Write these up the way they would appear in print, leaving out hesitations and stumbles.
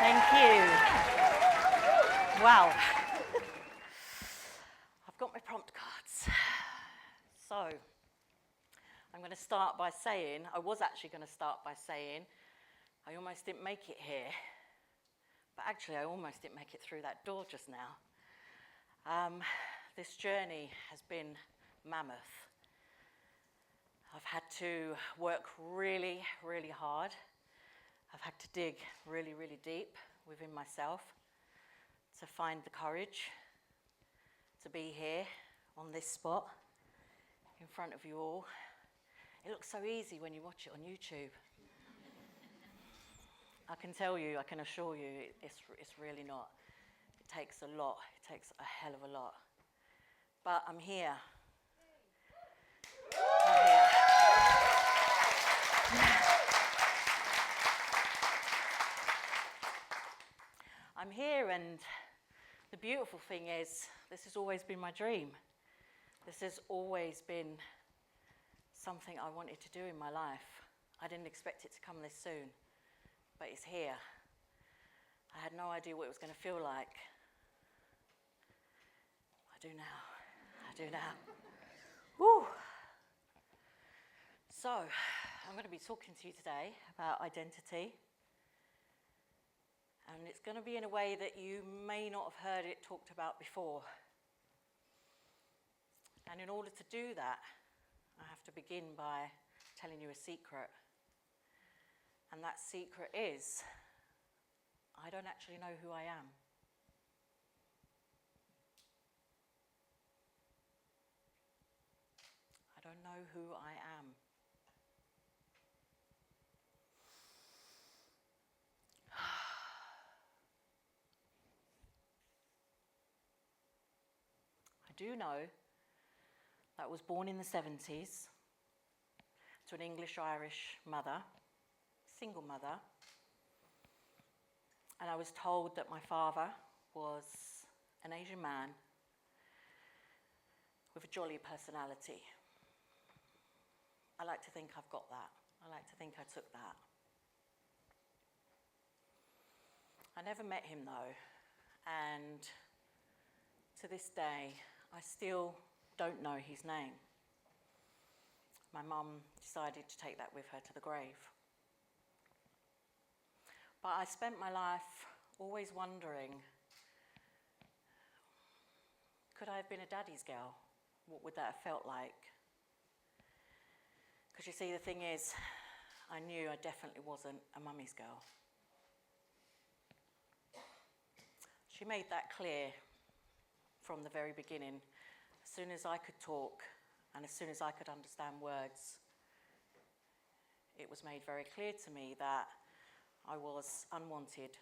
Thank you. Wow. I've got my prompt cards. So, I'm going to start by saying, I was actually going to start by saying, I almost didn't make it here. But actually, I almost didn't make it through that door just now. This journey has been mammoth. I've had to work really, really hard. I've had to dig really, really deep within myself to find the courage to be here on this spot in front of you all. It looks so easy when you watch it on YouTube. I can tell you, I can assure you, it's really not. It takes a lot. It takes a hell of a lot. But I'm here. I'm here, and the beautiful thing is, this has always been my dream. This has always been something I wanted to do in my life. I didn't expect it to come this soon, but it's here. I had no idea what it was going to feel like. I do now. I do now. Woo! So, I'm going to be talking to you today about identity. And it's going to be in a way that you may not have heard it talked about before. And in order to do that, I have to begin by telling you a secret. And that secret is, I don't actually know who I am. I don't know who I am. I do know that I was born in the 70s to an English-Irish mother, single mother, and I was told that my father was an Asian man with a jolly personality. I like to think I've got that. I like to think I took that. I never met him though, and to this day, I still don't know his name. My mum decided to take that with her to the grave. But I spent my life always wondering, could I have been a daddy's girl? What would that have felt like? Because you see, the thing is, I knew I definitely wasn't a mummy's girl. She made that clear from the very beginning. As soon as I could talk and as soon as I could understand words, it was made very clear to me that I was unwanted,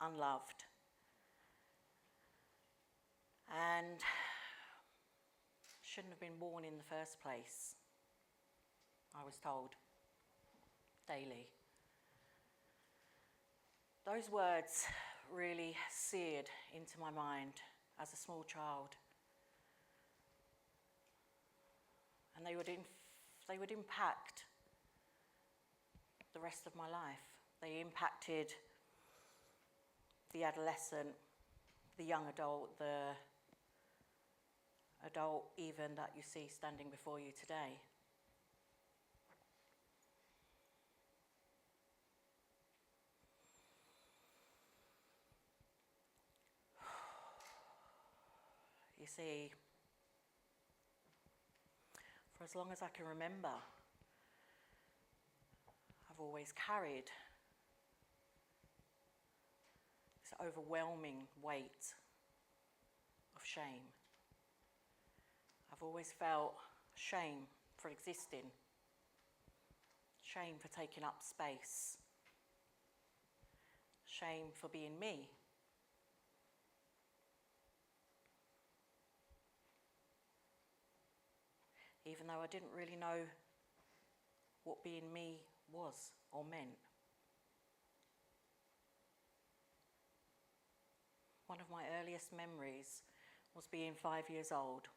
unloved, and shouldn't have been born in the first place, I was told, daily. Those words really seared into my mind as a small child. And they would impact the rest of my life. They impacted the adolescent, the young adult, the adult even that you see standing before you today. You see, for as long as I can remember, I've always carried this overwhelming weight of shame. I've always felt shame for existing, shame for taking up space, shame for being me. Even though I didn't really know what being me was or meant. One of my earliest memories was being 5 years old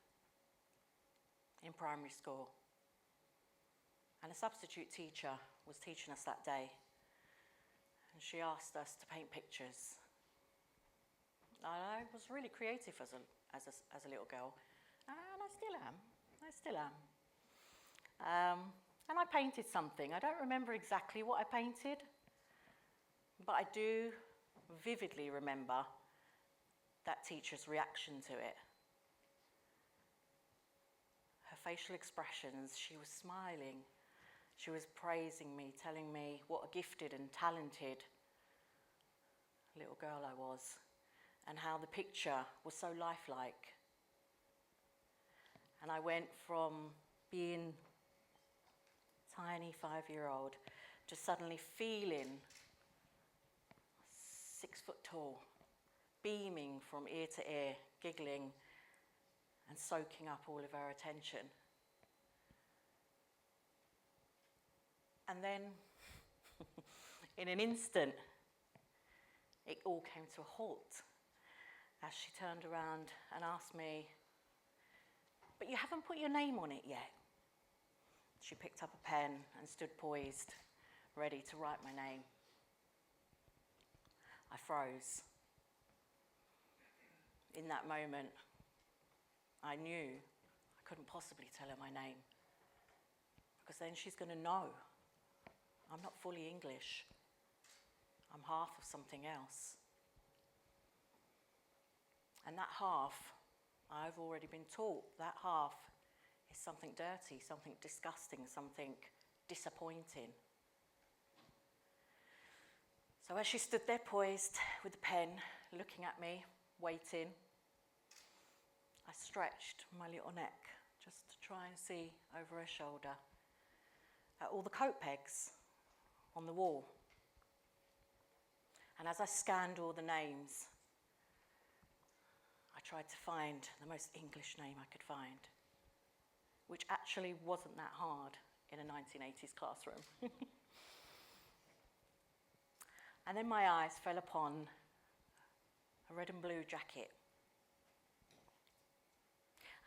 in primary school. And a substitute teacher was teaching us that day. and she asked us to paint pictures. I was really creative as a little girl, and I still am. And I painted something. I don't remember exactly what I painted, but I do vividly remember that teacher's reaction to it. Her facial expressions, she was smiling. She was praising me, telling me what a gifted and talented little girl I was, and how the picture was so lifelike. And I went from being a tiny 5-year-old to suddenly feeling 6 foot tall, beaming from ear to ear, giggling and soaking up all of our attention. And then, in an instant, it all came to a halt as she turned around and asked me, "But you haven't put your name on it yet." She picked up a pen and stood poised, ready to write my name. I froze. In that moment, I knew I couldn't possibly tell her my name, because then she's going to know I'm not fully English. I'm half of something else. And that half, I've already been taught, that half is something dirty, something disgusting, something disappointing. So as she stood there poised with the pen, looking at me, waiting, I stretched my little neck just to try and see over her shoulder at all the coat pegs on the wall. And as I scanned all the names, I tried to find the most English name I could find, which actually wasn't that hard in a 1980s classroom. And then my eyes fell upon a red and blue jacket.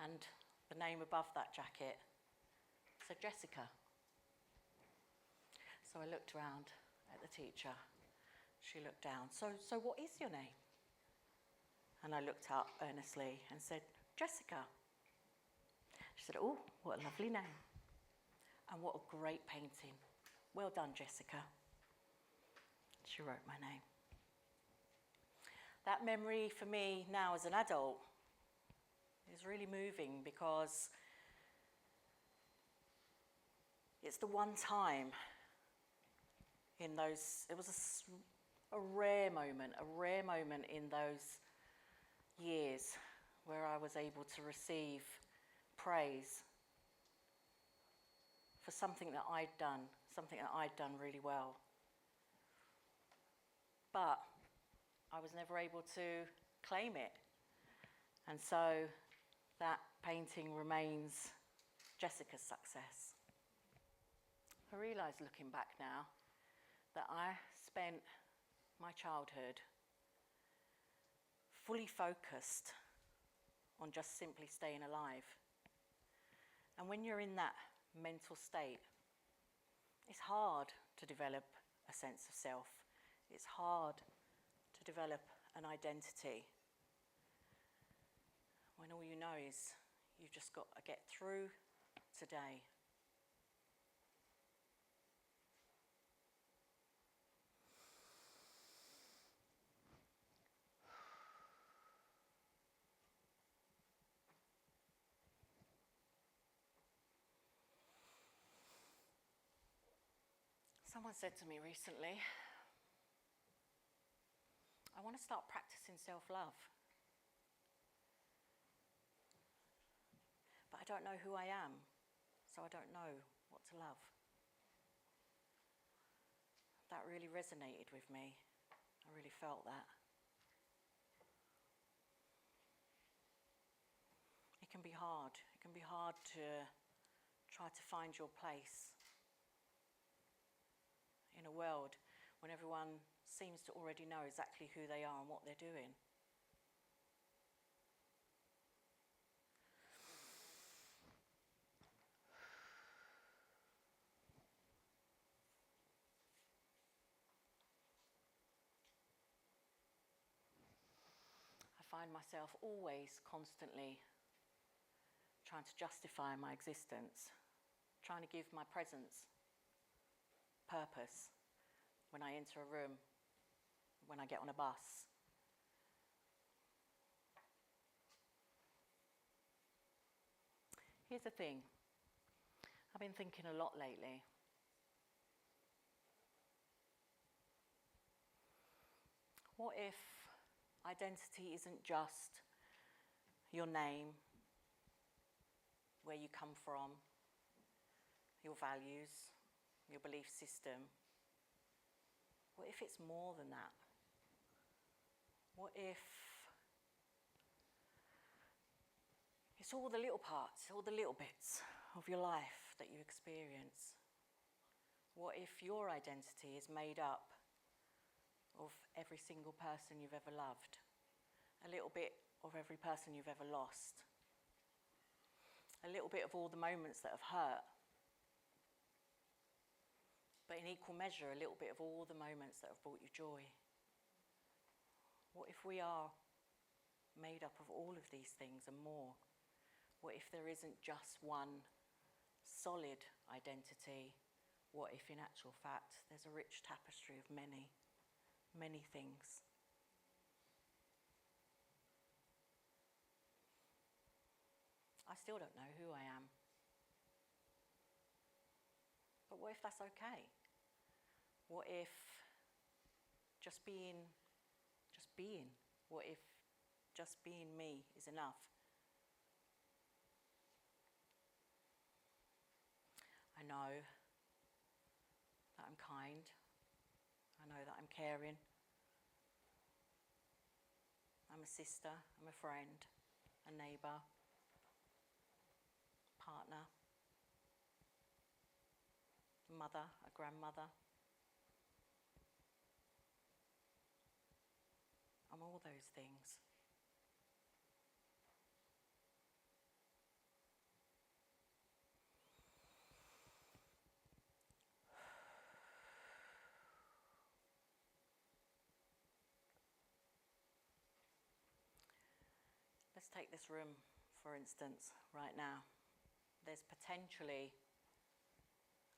And the name above that jacket said Jessica. So I looked round at the teacher. She looked down. So what is your name? And I looked up earnestly and said, Jessica. She said, "Oh, what a lovely name. And what a great painting. Well done, Jessica." She wrote my name. That memory for me now as an adult is really moving, because it's the one time in those, it was a rare moment in those years where I was able to receive praise for something that I'd done really well. But I was never able to claim it. And so that painting remains Jessica's success. I realise looking back now that I spent my childhood fully focused on just simply staying alive. And when you're in that mental state, it's hard to develop a sense of self. It's hard to develop an identity when all you know is you've just got to get through today. Someone said to me recently, "I want to start practicing self-love. But I don't know who I am, so I don't know what to love." That really resonated with me. I really felt that. It can be hard. It can be hard to try to find your place in a world when everyone seems to already know exactly who they are and what they're doing. find myself always constantly trying to justify my existence, trying to give my presence purpose when I enter a room, when I get on a bus. Here's the thing. I've been thinking a lot lately. What if identity isn't just your name, where you come from, your values, your belief system? What if it's more than that? What if it's all the little parts, all the little bits of your life that you experience? What if your identity is made up of every single person you've ever loved, a little bit of every person you've ever lost, a little bit of all the moments that have hurt, but in equal measure, a little bit of all the moments that have brought you joy? What if we are made up of all of these things and more? What if there isn't just one solid identity? What if in actual fact there's a rich tapestry of many, many things? I still don't know who I am. But what if that's okay? What if just being, what if just being me is enough? I know that I'm kind. I know that I'm caring. I'm a sister, I'm a friend, a neighbour, partner, mother, a grandmother. I'm all those things. Let's take this room, for instance, right now. There's potentially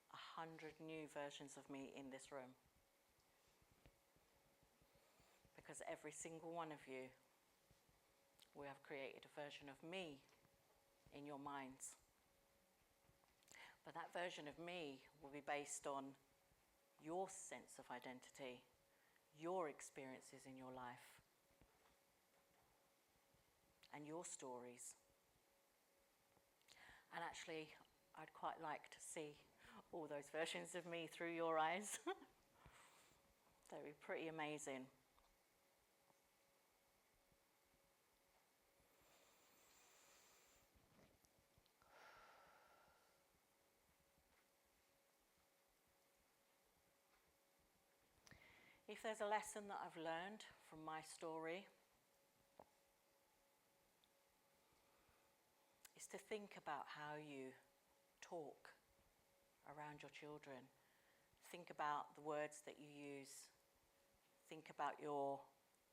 100 new versions of me in this room. Because every single one of you will have created a version of me in your minds. But that version of me will be based on your sense of identity, your experiences in your life, and your stories. And actually, I'd quite like to see all those versions of me through your eyes. That would be pretty amazing. If there's a lesson that I've learned from my story, it's to think about how you talk around your children. Think about the words that you use. Think about your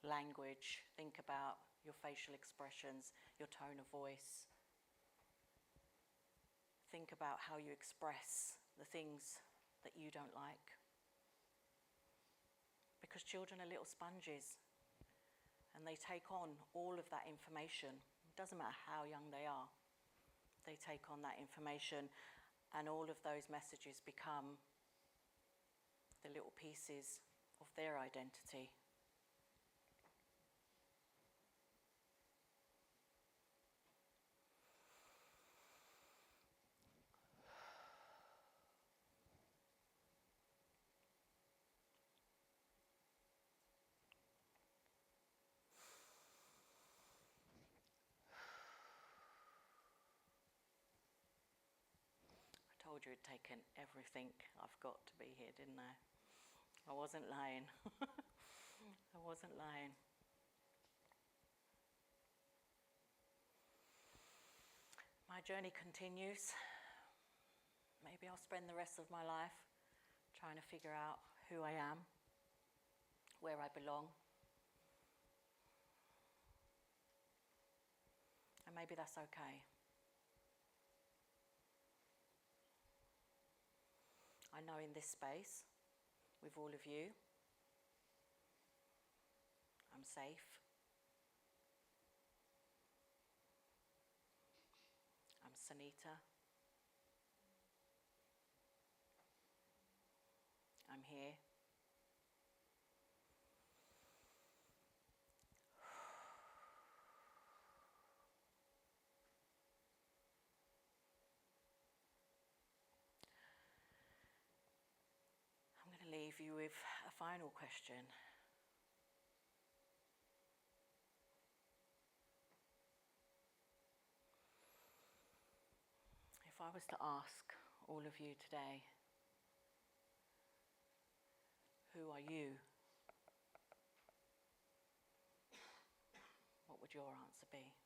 language. Think about your facial expressions, your tone of voice. Think about how you express the things that you don't like. Because children are little sponges and they take on all of that information. It doesn't matter how young they are. They take on that information and all of those messages become the little pieces of their identity. I told you it'd taken everything I've got to be here, didn't I? I wasn't lying. I wasn't lying. My journey continues. Maybe I'll spend the rest of my life trying to figure out who I am, where I belong. And maybe that's okay. I know in this space, with all of you, I'm safe. I'm Sonita. I'm here. I'm going to leave you with a final question. If I was to ask all of you today, who are you? What would your answer be?